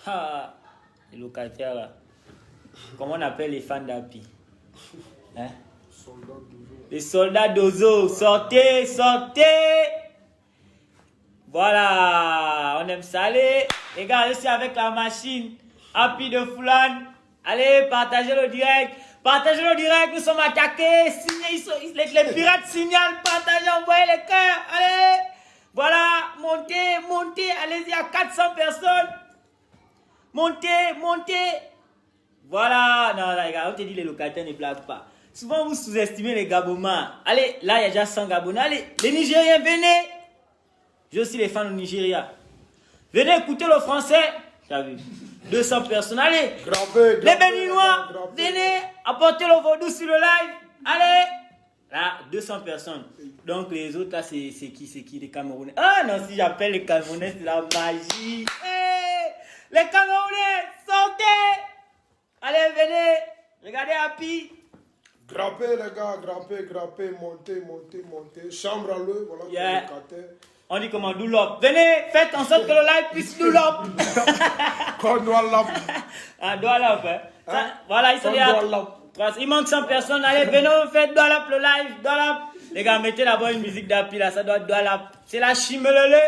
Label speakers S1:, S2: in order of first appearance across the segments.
S1: Ah, les locataires là. Comment on appelle les fans d'Happy? Hein? Les soldats d'Ozo. Sortez, sortez. Voilà, on aime ça. Allez, les gars, je suis avec la machine. Happy de Foulan. Allez, partagez le direct. Partagez le direct, nous sommes attaqués. Signez, les pirates signalent. Partagez, envoyez les cœurs. Allez, voilà, montez, montez. Allez-y, à 400 personnes. Montez, montez. Voilà, non, les gars, on te dit les locataires ne blaguent pas. Souvent, vous sous-estimez les Gabonais. Allez, là, il y a déjà 100 Gabonais. Allez, les Nigériens, venez. J'ai aussi les fans au Nigeria. Venez écouter le français. T'as vu? 200 personnes. Allez, les Béninois, venez apporter le vaudou sur le live. Allez, là, 200 personnes. Donc, les autres, là, c'est qui? Les Camerounais. Ah non, si j'appelle les Camerounais, c'est la magie. Hey, les Camerounais, sortez. Allez, venez. Regardez Happy.
S2: Grappez, les gars, grappez, montez. Chambre à l'eau, voilà,
S1: Yeah.
S2: pour le cater.
S1: On dit comment? Doulop. Venez, faites en sorte que le live puisse doulop.
S2: Qu'on doit l'ap.
S1: Ah, doulop, hein. Ça, voilà, ils sont
S2: Qu'on
S1: il manque 100 personnes. Allez, venez, faites doulop le live. Doulop. Les gars, mettez d'abord une musique d'Happy là, ça doit être doulop. C'est la chimelele.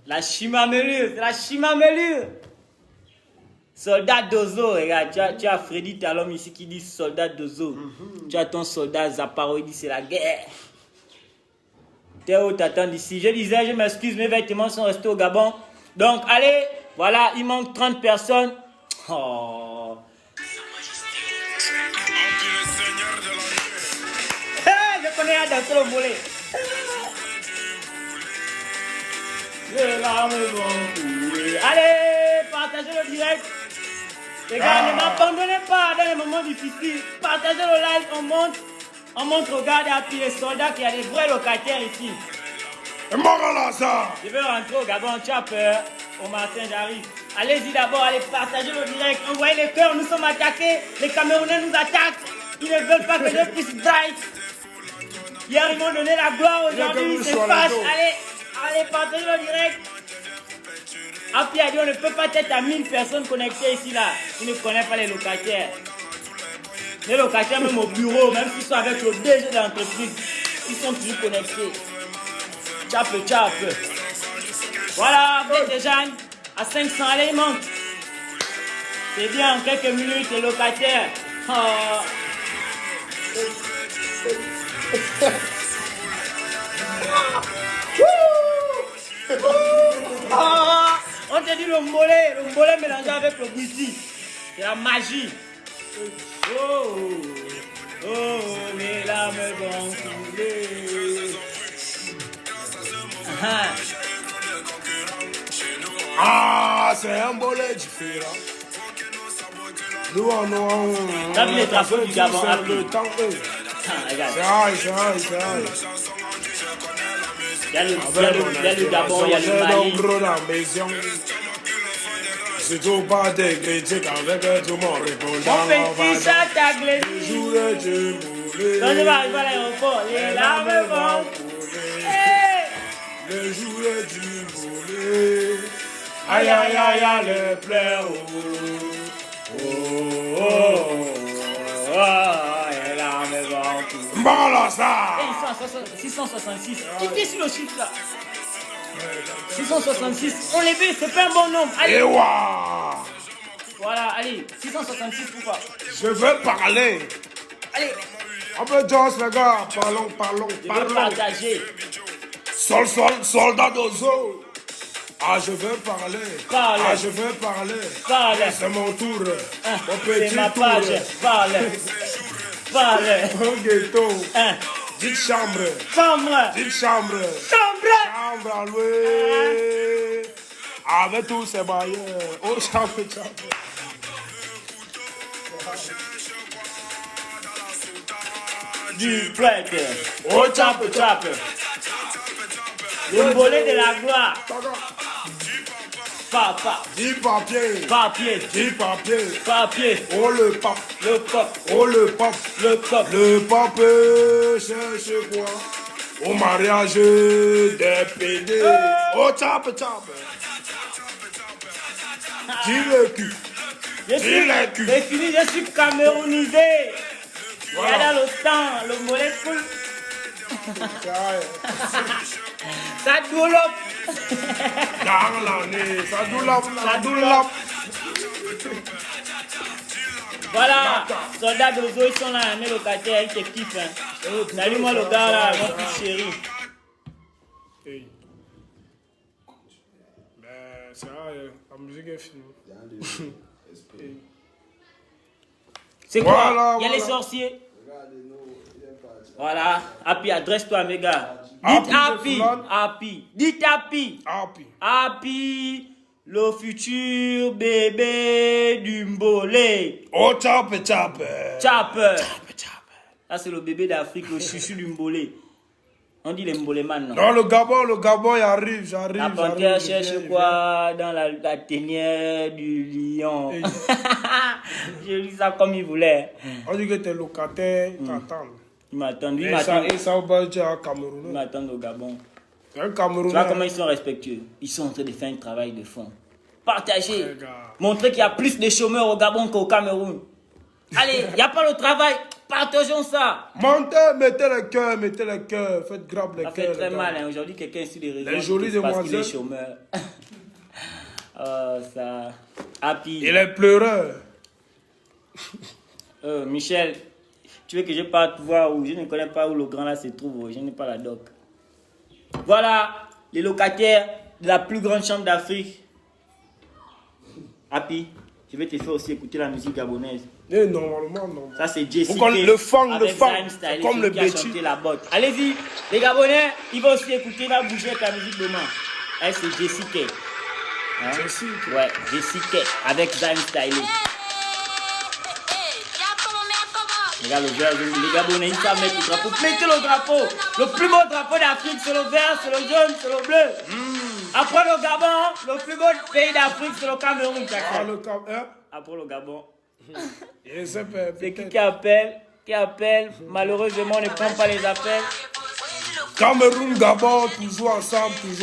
S1: La chimamelure, c'est la chimamelure. Soldat d'Ozo, regarde, tu as Freddy Talom ici qui dit soldat d'Ozo. Tu as ton soldat Zaparo, il dit c'est la guerre. Théo t'attend d'ici. Je disais, je m'excuse, mes vêtements sont restés au Gabon. Donc, allez, voilà, il manque 30 personnes. Oh. Hey, je connais à danser le volet. Les larmes vont couler. Allez, partagez le direct. Les gars, ne m'abandonnez pas dans les moments difficiles. Partagez le live, on montre, regarde Happy les soldats qu'il y a des vrais locataires ici.
S2: Et moi là, ça.
S1: Je veux rentrer au Gabon, tu as peur. Au matin, j'arrive. Allez-y d'abord, allez partager le direct. Envoyez les cœurs, nous sommes attaqués. Les Camerounais nous attaquent. Ils ne veulent pas que je puisse drive. Hier, ils m'ont donné la gloire. Aujourd'hui, ils se fâchent. Allez, partagez le direct. Happy a dit on ne peut pas être à 1000 personnes connectées ici là. Il ne connaît pas les locataires. Les locataires même au bureau, même s'ils sont avec le DG de l'entreprise, ils sont toujours connectés. Tchap. Voilà, vous êtes déjà à 500, allez, il manque. C'est bien, en quelques minutes, les locataires. Oh. On te dit le mollet mélangé avec le bouti. C'est la magie. Oh, les larmes vont couler.
S2: Ah, c'est un bolet différent. Nous,
S1: T'as vu les drapeaux du Gabon, Happy?
S2: le temps,
S1: Regarde.
S2: c'est high.
S1: Il y a le Gabon, il y a le Mali.
S2: C'est tout pas des critiques avec tout le monde répondant.
S1: On fait ça, ta glaise.
S2: Le jour de Dieu moulé.
S1: Quand je vais arriver à l'aéroport, les larmes vont couler.
S2: Le jour de Dieu moulé. Aïe, les pleurs.
S1: Les larmes vont couler.
S2: Bon là ça.
S1: Et ils sont à 666. Cliquez sur le chiffre là. 666. On les baisse, c'est pas un bon nombre. Allez.
S2: Et waouh.
S1: Voilà, allez. 666 pourquoi?
S2: Je veux parler.
S1: Allez.
S2: Un peu Jones, les gars. Parlons.
S1: Je veux partager.
S2: Soldat d'Ozo. Ah, je veux parler.
S1: Parle.
S2: Ah, je veux parler.
S1: Parle.
S2: C'est mon tour. Mon
S1: C'est
S2: petit
S1: ma
S2: tour.
S1: page. Parle.
S2: Au ghetto.
S1: Hein.
S2: Petite chambre.
S1: Chambre.
S2: Petite chambre. Chambre à louer. Avec tous ces bailleurs. Oh, chambre.
S1: Du prêtre.
S2: Oh, chap.
S1: Le volet de la gloire. Papa.
S2: 10 papiers.
S1: Papier.
S2: 10 papiers.
S1: Papier.
S2: Oh, le pape.
S1: Le pop.
S2: Oh, le pape.
S1: Le pop.
S2: Le pape cherche quoi? Au mariage des PD. Oh, chap. Tire le cul.
S1: C'est fini, je suis camerounisé.
S2: Voilà.
S1: Regarde le sang, le mollet coule. Ça doulope.
S2: Dans l'année, ça doulap.
S1: Voilà, soldats d'Ozo, ils sont là, mes locataires, ils te kiffent. Hein. Salut moi le gars là, mon fils chéri.
S2: Hey. Ben, c'est vrai, la musique est finie. Hey.
S1: C'est quoi?
S2: Voilà,
S1: Il y a les
S2: voilà.
S1: sorciers. Voilà, Happy, adresse-toi mes gars.
S2: Happy
S1: Dites Happy,
S2: de Fulane.
S1: Happy, dites Happy.
S2: Happy.
S1: Happy, le futur bébé du Mbolé.
S2: Oh, tchape.
S1: Chapper. Ça c'est le bébé d'Afrique, le chouchou du Mbolé. On dit les Mboléman, non?
S2: Non, le Gabon, il arrive, j'arrive.
S1: La panthère cherche quoi dans la tanière du lion?
S2: Hey.
S1: Je dis ça comme il voulait.
S2: On dit que tes locataires t'attendent.
S1: Il m'attend, lui, il
S2: Et
S1: m'attend.
S2: ça va être un
S1: Il
S2: Camerounais.
S1: m'attend au Gabon.
S2: Un
S1: Tu vois comment
S2: Camerounais.
S1: ils sont respectueux. Ils sont en train de faire un travail de fond. Partagez.
S2: Ouais, gars.
S1: Montrez qu'il y a plus de chômeurs au Gabon qu'au Cameroun. Allez, il n'y a pas le travail. Partageons ça.
S2: Montez, mettez le cœur. Faites grave les
S1: Ça
S2: cœurs.
S1: fait très
S2: les
S1: mal.
S2: gars.
S1: Hein. Aujourd'hui, quelqu'un sur les réseaux
S2: Les jolies
S1: parce qu'il est
S2: demoiselles.
S1: chômeur. Oh, ça. Happy.
S2: Et les pleureurs.
S1: Michel, tu veux que je parte voir où? Je ne connais pas où le grand là se trouve. Je n'ai pas la doc. Voilà les locataires de la plus grande chambre d'Afrique. Happy, je vais te faire aussi écouter la musique gabonaise.
S2: Et normalement, non.
S1: Ça c'est Jessica.
S2: Pourquoi le fang,
S1: avec
S2: le fang,
S1: Zayn Styles,
S2: comme le
S1: qui a
S2: Betty.
S1: chanté la botte. Allez-y, les Gabonais, ils vont aussi écouter, ils vont bouger avec la musique demain. Elle c'est Jessica. Hein?
S2: Jessica.
S1: Ouais, Jessica avec Zayn Styles. Regarde le vert, les Gabonais, ils savent mettre le drapeau. Mettez le drapeau. Le plus beau drapeau d'Afrique, c'est le vert, c'est le jaune, c'est le bleu. Après le Gabon, le plus beau pays d'Afrique, c'est le Cameroun.
S2: Ah, le Cap, hein?
S1: Après le Gabon.
S2: Et c'est
S1: C'est qui appelle? Qui appelle? Malheureusement, on ne prend pas les appels.
S2: Cameroun, Gabon, toujours ensemble.
S1: Qui est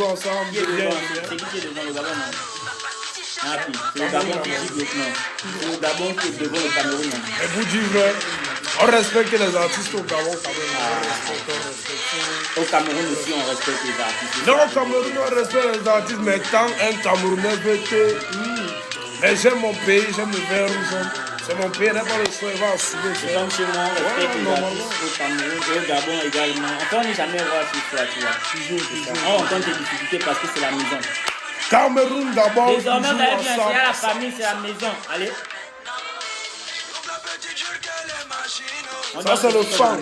S1: devant? C'est qui est devant le Gabon, non? Ah, puis, c'est le Gabon qui dit maintenant. C'est le Gabon qui est devant le Cameroun. Non?
S2: Et vous dites vrai, on respecte les artistes au Gabon quand même.
S1: Au Cameroun aussi, on respecte les artistes.
S2: Non, au Cameroun, on respecte les artistes, mais quand un Camerounais veut que... Mais j'aime mon pays, j'aime le vert rouge. C'est mon pays, n'a pas le choix, il va assumer.
S1: C'est comme chez moi, on respecte les
S2: normalement.
S1: artistes au Cameroun et au Gabon également. Enfin, on n'est jamais voir sur ça, tu vois.
S2: Toujours.
S1: On rencontre des difficultés parce que c'est la maison.
S2: Cameroun, Gabon,
S1: Désormais, vous
S2: toujours
S1: avez bien, c'est à la
S2: ensemble.
S1: famille, c'est la maison. Allez.
S2: Ça, c'est le fan.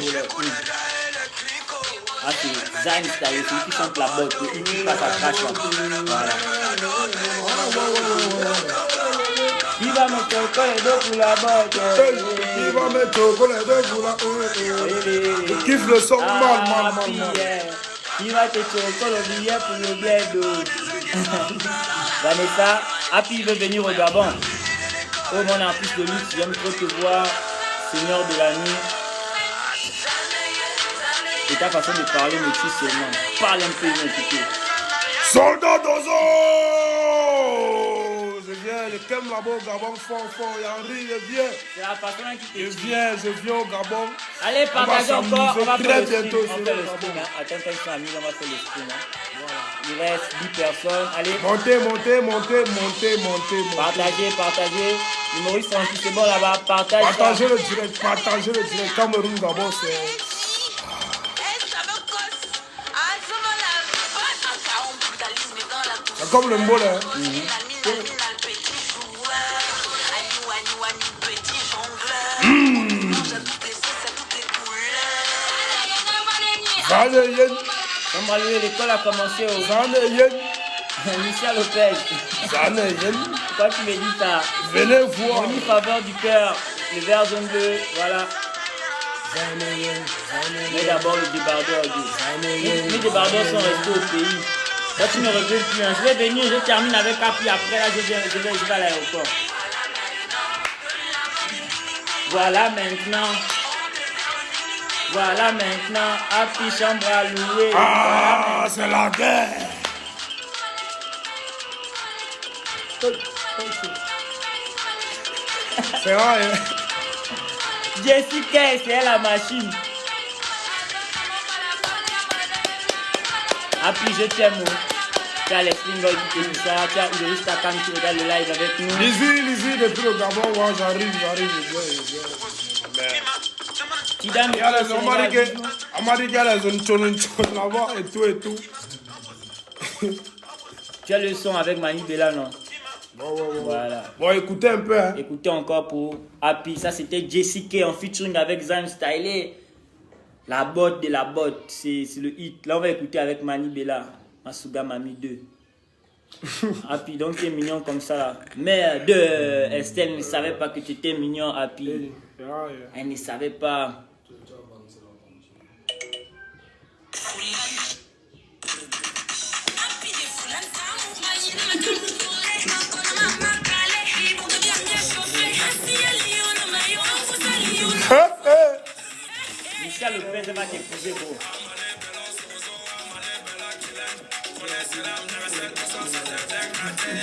S1: Ah, c'est Zayn Styles, celui qui chante la botte, il passe à crash. Voilà. Qui va me toquer les deux pour la botte?
S2: Il va mettre au collet de vous là. Il kiffe le son mal.
S1: Qui va te choquer le billet pour le billet d'eau? Vanessa, Happy veut venir au Gabon. Oh mon artiste de luxe, j'aime trop te voir, Seigneur de la nuit. Et ta façon de parler me tue seulement. Parle un peu, m'écouter.
S2: Soldat d'Ozo! Je viens, le Kem là-bas au Gabon, fort, Henri, je viens.
S1: C'est la façon qui te tue.
S2: Je viens au Gabon.
S1: Allez, partagez encore, on va
S2: très
S1: faire le
S2: bientôt
S1: stream. On fait le stream. Hein. Attends, quand ils sont amis, on va faire le stream. Hein. Voilà. Il reste 10 personnes. Allez,
S2: Montez.
S1: partagez. L'humoriste Francky, c'est bon là-bas. Partage.
S2: Partagez le direct. Cameroun, Gabon, c'est... C'est comme le mot là.
S1: On va aller, l'école a commencé au Michel Lopez. Pourquoi tu me dis ça?
S2: Venez voir.
S1: Moni faveur du cœur, le vert jaune bleu, voilà. Mais d'abord le débardeur. Les débardeurs sont restés au pays. Là tu ne reviens plus. Hein. Je vais venir, je termine avec Happy. Après là je vais à l'aéroport. Voilà maintenant, Happy chambre à louer.
S2: Ah, c'est la guerre.
S1: Voilà
S2: C'est vrai. Hein?
S1: Jessica, c'est la machine. Happy, je t'aime. Tu as les fingers qui te disent ça. Tu as Iris Takam qui regarde le live avec nous.
S2: Lizzie, depuis le Gabon, ouais, j'arrive,
S1: Tidam,
S2: il y a les hommes, on m'a dit qu'il y a les zones là-bas et tout.
S1: Tu as le son avec Mani Bella, non?
S2: Ouais.
S1: Voilà.
S2: Bon, écoutez un peu. Hein.
S1: Écoutez encore pour Happy. Ça, c'était Jessica en featuring avec Zan Stylé. La botte de la botte. C'est le hit. Là, on va écouter avec Mani Bella. Masuga Mami 2. Happy, donc tu es mignon comme ça. Là. Mère de Estelle ne savait pas que tu étais mignon, Happy. Elle ne savait pas. Michel Lopez va t'épouser, bro.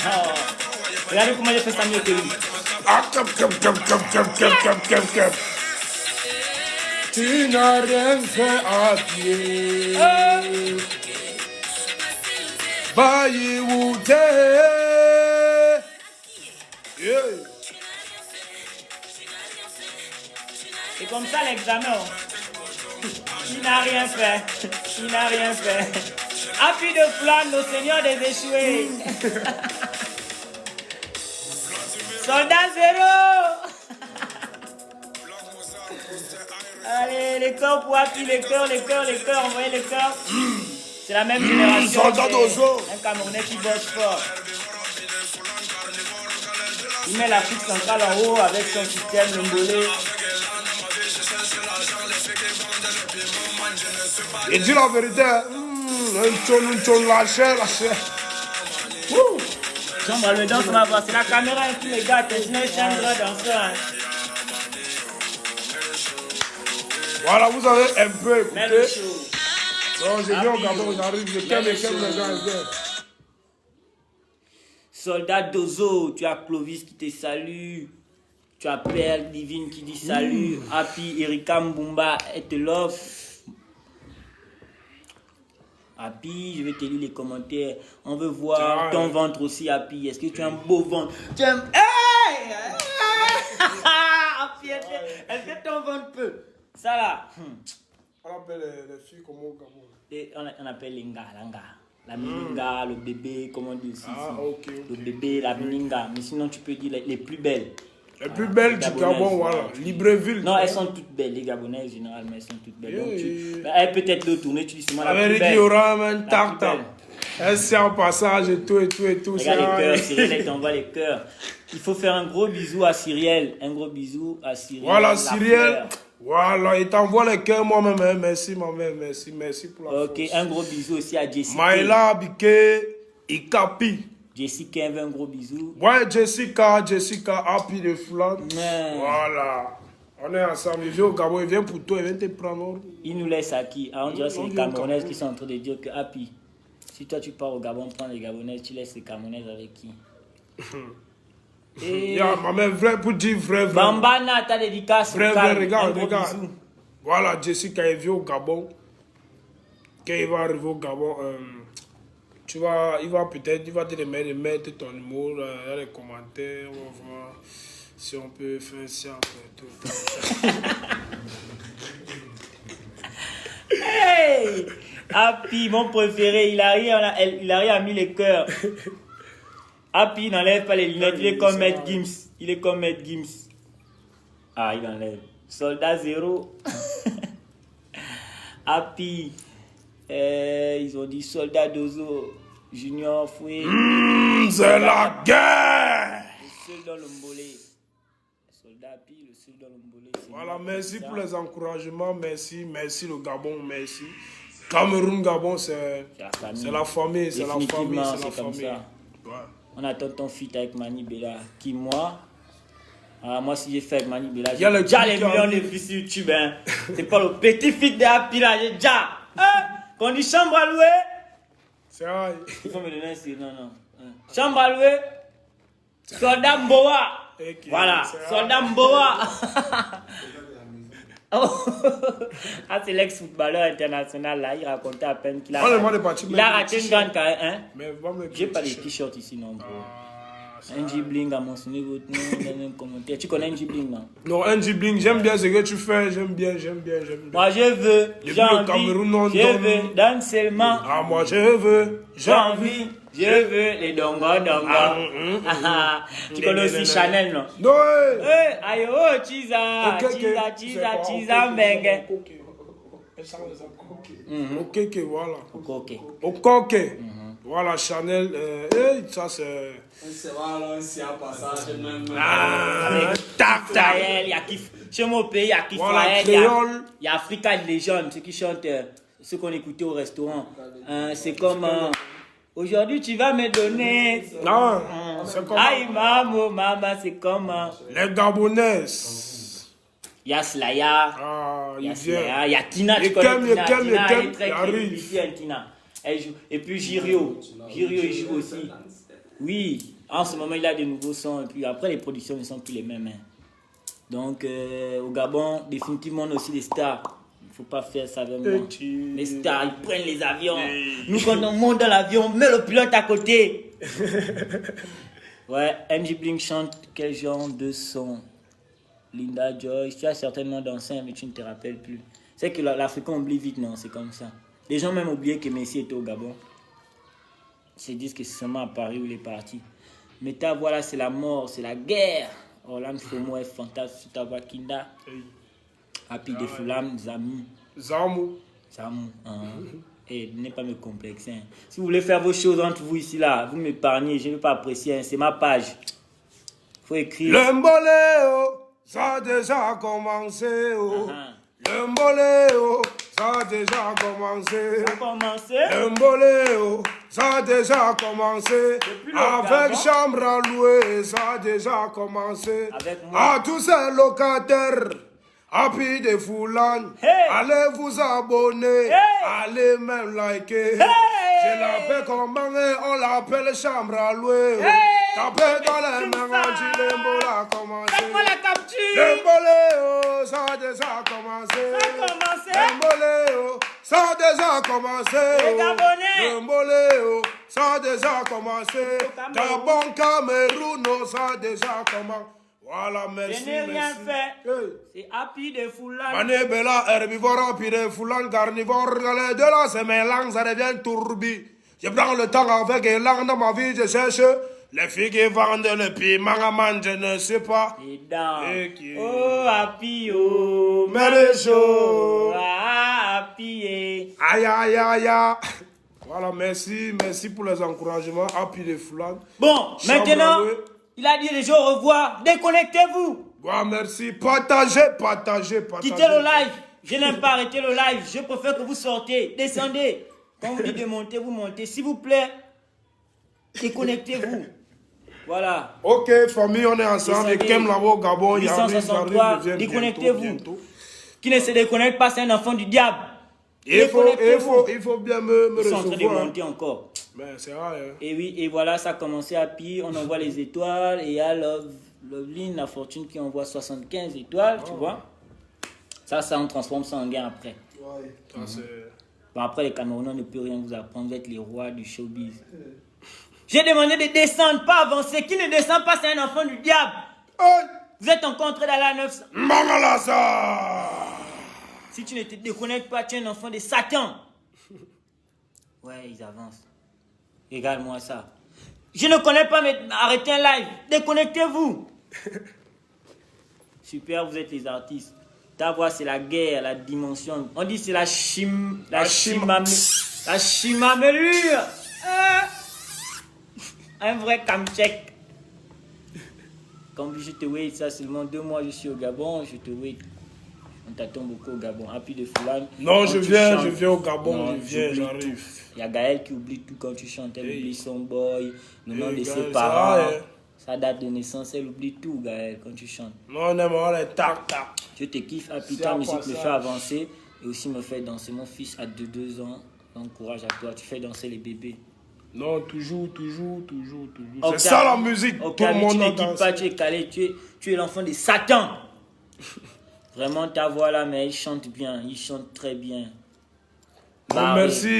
S1: Oh. Regardez comment j'ai fait ça mieux que lui.
S2: Ah, cap. Tu n'as rien fait à pied. Bayi Wouté. Yeah.
S1: C'est comme ça l'examen. Il n'a rien fait. Il n'a rien fait. Happy de flamme, le Seigneur des échoués. Soldat zéro. Allez, les cœurs pour Happy, les cœurs, envoyez les cœurs. C'est la même génération.
S2: Soldat d'Ozo.
S1: Un Camerounais qui bosse fort. Il met l'Afrique centrale en haut avec son système, le mbolé.
S2: Et dis la vérité, un tchon, lâché.
S1: Chambre le danse, ma voix, c'est la caméra qui me gâte, sinon je suis un grand danseur.
S2: Voilà, vous avez un peu écouté.
S1: Mais le show.
S2: Non, j'ai vu au Gabon, j'arrive, je t'aime les gars.
S1: Soldat d'Ozo, tu as Clovis qui te salue. Tu as Perle Divine qui dit salut. Happy, Erika Mbumba et te love. Happy, je vais te lire les commentaires. On veut voir ton ventre aussi, Happy. Est-ce que tu as un beau ventre? Tu aimes. Hey! Happy, est-ce que ton ventre peut? Ça là.
S2: On appelle les filles comment au Gabon?
S1: On appelle Linga. La mininga, le bébé, comment on dit aussi.
S2: Ok.
S1: Le bébé, la mininga. Mais sinon, tu peux dire les plus belles.
S2: Les plus belles du Gabon, voilà. Libreville.
S1: Non, elles sont toutes belles, les Gabonaises, généralement, elles sont toutes belles. Donc, elle peut être le tourner, tu dis souvent la plus belle.
S2: Il y aura un tartan. Elle sait en passage et tout.
S1: Regarde les cœurs, Cyrielle, elle t'envoie les cœurs. Il faut faire un gros bisou à Cyrielle.
S2: Voilà, Cyrielle. Voilà, il t'envoie les cœurs moi-même. Hein. Merci, ma mère. Merci pour la
S1: Ok, un gros bisou aussi à Jessica.
S2: Maïla, Biké, Ikapi.
S1: Jessica veut un gros bisou.
S2: Ouais, Jessica, Happy de Flandre. Voilà. On est ensemble. Il vient au Gabon, il vient pour toi, il vient te prendre.
S1: Il nous laisse à qui? On dirait que c'est les Camerounaises qui sont en train de dire que Happy, si toi tu pars au Gabon prendre les Gabonaises, tu laisses les Camerounaises avec qui?
S2: Et... ma mère, vrai pour dire vrai.
S1: Bambana, ta dédicace.
S2: Vrai, regarde. Voilà, Jessica, il vient au Gabon. Quand il va arriver au Gabon, il va te mettre ton humour dans les commentaires. On va voir si on peut faire un séance tout.
S1: Hey! Happy, mon préféré, il a mis les cœurs. Happy n'enlève pas les lunettes, il est comme Maître Gims. Ah, il enlève. Soldat zéro. Happy. Ils ont dit soldat d'Ozo. Junior Foué.
S2: C'est la guerre!
S1: Le seul dans le mbolé. Soldat Happy, le seul dans le mbolé.
S2: Voilà, merci pour les encouragements. Merci le Gabon, merci. Cameroun, Gabon, c'est la famille. C'est la famille. Ouais.
S1: On attend ton feat avec Mani Bella. Qui, moi? Moi, si j'ai fait avec Mani Bella, j'ai déjà les millions de vues sur YouTube. Hein. C'est pas le petit feat de Happy là, j'ai déjà. Qu'on dit chambre à louer.
S2: C'est vrai.
S1: Il faut me donner un signe, non. Chambre à louer. Soldat Mboa.
S2: Ok,
S1: Voilà,
S2: c'est
S1: Soldat Mboa. Oh. Ah, c'est l'ex-footballeur international là, il racontait à peine qu'il a, il a raté une grande carrière. Hein? J'ai pas les t-shirts ici non. NG Bling a mentionné votre nom dans un commentaire. Tu connais NG Bling, non?
S2: Non, NG Bling, j'aime bien ce que tu fais, j'aime bien.
S1: Moi je veux, j'ai envie, je veux, donne seulement.
S2: Ah, moi je veux,
S1: j'ai envie, je veux les dongo. Tu connais aussi Chanel, non?
S2: Non.
S1: Aïe, oh, Chiza, Mengue.
S2: Ok, voilà.
S1: Ok.
S2: Voilà, Chanel, ça c'est...
S3: C'est voilà, c'est un passage même.
S1: Il y a qui, chez mon pays, il y a qui il y a Africa Legend, ceux qui chantent, ceux qu'on écoutait au restaurant. C'est comme... aujourd'hui, tu vas me donner...
S2: Non, c'est comme...
S1: Aïe, maman, c'est comme...
S2: les Gabonais.
S1: Il y a Slaya. Il y a Tina, tu connais Tina. Tina. Elle joue. Et puis Jirio, il joue aussi. Oui, en ce moment il a de nouveaux sons. Et puis après les productions ne sont plus les mêmes. Hein. Donc au Gabon, définitivement on a aussi des stars. Il ne faut pas faire ça avec moi. Les stars, ils prennent les avions. Nous quand on monte dans l'avion, on met le pilote à côté. Ouais, NG Bling chante quel genre de son? Linda Joyce, tu as certainement dansé, mais tu ne te rappelles plus. C'est que l'Africain oublie vite, non? C'est comme ça. Les gens même oublié que Messi était au Gabon. Ils se disent que c'est seulement à Paris où il est parti. Mais ta voix là, c'est la mort, c'est la guerre. Orlando Fomo est fantastique. Ta voix Kinda. Happy de Foulam, Zamou. Et ne pas me complexer. Hein. Si vous voulez faire vos choses entre vous ici là, vous m'épargnez, je ne vais pas apprécier. Hein. C'est ma page. Faut écrire.
S2: Le mboléo, ça a déjà commencé. Le mboléo, ça a déjà commencé. Le mboléo, ça a déjà commencé. Avec chambre à louer, ça a déjà commencé. À tous ces locataires, Happy de Foulan, allez vous abonner, allez même liker. Je l'appelle comment on l'appelle chambre à louer. Tapez dans les mains, on dit le mboléo a commencé. Le mboléo, ça a déjà commencé. Le mboléo, ça a déjà commencé. Le mboléo, ça a déjà commencé. Gabon, Cameroun, ça a déjà commencé. Voilà, merci.
S1: Je n'ai rien fait. C'est Happy de Foulan.
S2: Mané Bella, herbivore, Happy de Foulan, carnivore. Les deux là, c'est mes langues, ça devient tourbi. Je prends le temps avec les langues dans ma vie, je cherche. Les filles qui vendent le piment à manger, je ne sais pas.
S1: Oh, Happy, oh,
S2: mais les choses.
S1: Happy.
S2: Aïe. Voilà, merci pour les encouragements. Happy de Foulan.
S1: Bon, maintenant, il a dit les gens au revoir. Déconnectez-vous.
S2: Ouais, merci. Partagez.
S1: Quittez le live. Je n'aime pas arrêter le live. Je préfère que vous sortez. Descendez. Quand on vous dit de monter, vous montez. S'il vous plaît, déconnectez-vous. Voilà.
S2: Ok, famille, on est ensemble. Et Kem là-bas au Gabon, il y a
S1: 863, déconnectez-vous. Qui ne se déconnecte pas, c'est un enfant du diable.
S2: Il faut bien me recevoir.
S1: Ils sont en train de monter encore.
S2: Mais c'est vrai. Hein.
S1: Et oui, et voilà, ça a commencé à pire. On envoie les étoiles. Et il y a Loveline, la fortune qui envoie 75 étoiles, tu vois. Ça, on transforme ça en gain après.
S3: Ouais.
S1: Bon, après, les Camerounais ne peuvent rien vous apprendre. Vous êtes les rois du showbiz. J'ai demandé de descendre, pas avancer. Qui ne descend pas, c'est un enfant du diable. Vous êtes encore en train d'aller à 900. Si tu ne te déconnectes pas, tu es un enfant de Satan. Ouais, ils avancent. Regarde-moi ça. Je ne connais pas, mais arrêtez un live. Déconnectez-vous. Super, vous êtes les artistes. Ta voix, c'est la guerre, la dimension. On dit c'est la chimamelure. Un vrai kamchek. Comme je te wait, ça seulement 2 mois, je suis au Gabon, je te wait. On t'attend beaucoup au Gabon. Happy de Foulan.
S2: Non, je viens au Gabon, j'arrive.
S1: Il y a Gaël qui oublie tout quand tu chantes, elle oublie son boy, le nom de ses parents, sa date de naissance, elle oublie tout, Gaël, quand tu chantes.
S2: Non, on les tac.
S1: Je te kiffe, Happy, ta musique me fait avancer et aussi me fait danser. Mon fils a 2 ans, donc courage à toi, tu fais danser les bébés.
S2: Non, toujours. C'est ça la musique.
S1: Ok,
S2: Tout le monde
S1: tu
S2: a
S1: n'équipes pas, tu es calé, tu es l'enfant de Satan. Vraiment, ta voix là, mais il chante bien, il chante très bien.
S2: Bon,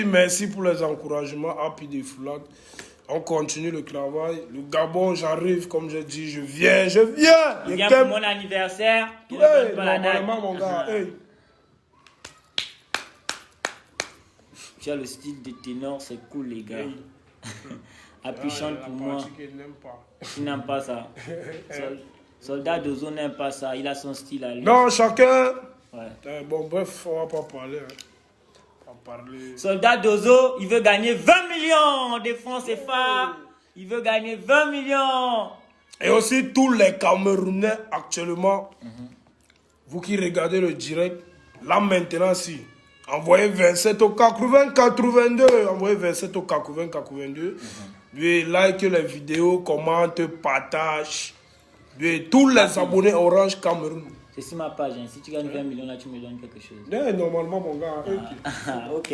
S2: merci pour les encouragements. Happy de Foulan. On continue le travail. Le Gabon, j'arrive, comme je dis, je viens.
S1: Je viens pour mon anniversaire.
S2: Ouais, normalement, mon gars. Hey.
S1: Tu as le style de ténor, c'est cool, les gars. Happy chante pour moi. Il n'aime pas ça. Soldat Dozo n'aime pas ça. Il a son style à lui.
S2: Non, chacun.
S1: Ouais.
S2: Bon, bref, on va pas parler.
S1: Soldat Dozo, il veut gagner 20 millions de francs CFA. Il veut gagner 20 millions.
S2: Et aussi tous les Camerounais actuellement, vous qui regardez le direct, là maintenant, si, envoyez 27 au 80-82, envoyez 27 au 80-82, puis like les vidéos, commente, partage, puis tous les abonnés Orange Cameroun.
S1: C'est sur ma page, hein. Si tu gagnes 20 millions là, tu me donnes quelque chose.
S2: Normalement, mon gars.
S1: Ok.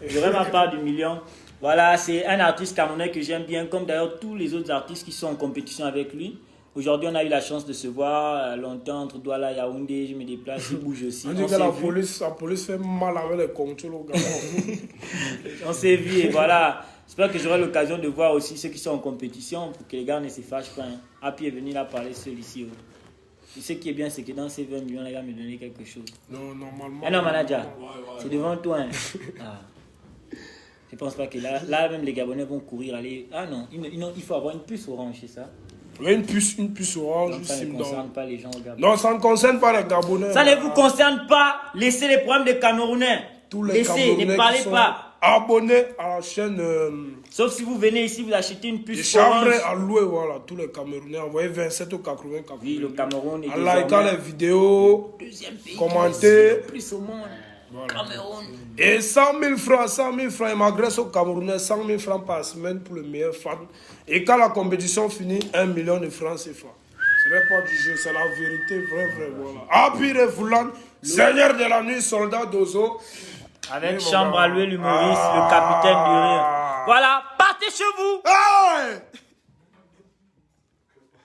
S1: J'aurai ma part du million. Voilà, c'est un artiste camerounais que j'aime bien, comme d'ailleurs tous les autres artistes qui sont en compétition avec lui. Aujourd'hui, on a eu la chance de se voir longtemps entre Douala et Yaoundé. Je me déplace, il bouge aussi.
S2: On dit que la police fait mal avec les contrôles au Gabon.
S1: On s'est vu et voilà. J'espère que j'aurai l'occasion de voir aussi ceux qui sont en compétition pour que les gars ne se fâchent pas. Hein. Happy est venu là parler seul ici. Ce qui est bien, c'est que dans ces 20 millions, les gars me donner quelque chose.
S2: Non, normalement.
S1: Ah non, manager, c'est devant toi. Hein. Ah. Je pense pas que là même les Gabonais vont courir, aller. Ah non, il faut avoir une puce orange, c'est ça?
S2: Oui, une puce orange.
S1: Donc, ça ne concerne pas les gens au Gabon.
S2: Non, ça ne concerne pas les Gabonais.
S1: Ça ne vous concerne pas. Laissez les problèmes des Camerounais.
S2: Tous les
S1: Laissez, ne parlez pas.
S2: Abonnez à la chaîne.
S1: Sauf si vous venez ici, vous achetez une puce
S2: orange.
S1: orange.
S2: À louer, voilà, tous les Camerounais. Envoyez 27 au 80.
S1: Oui, le Cameroun est
S2: en likant les vidéos, commentez.
S1: Plus au monde. Voilà. Cameroun.
S2: Et 100 000 francs, il m'agresse au Camerounais 100 000 francs par semaine pour le meilleur fan. Et quand la compétition finit, 1 million de francs CFA. Ce n'est pas du jeu, c'est la vérité, vrai, voilà. Happy Refoulan, Seigneur de la nuit, soldat Dozo.
S1: Avec Chambre à louer l'humoriste, le capitaine du rire. Voilà, partez chez vous.
S2: Hey!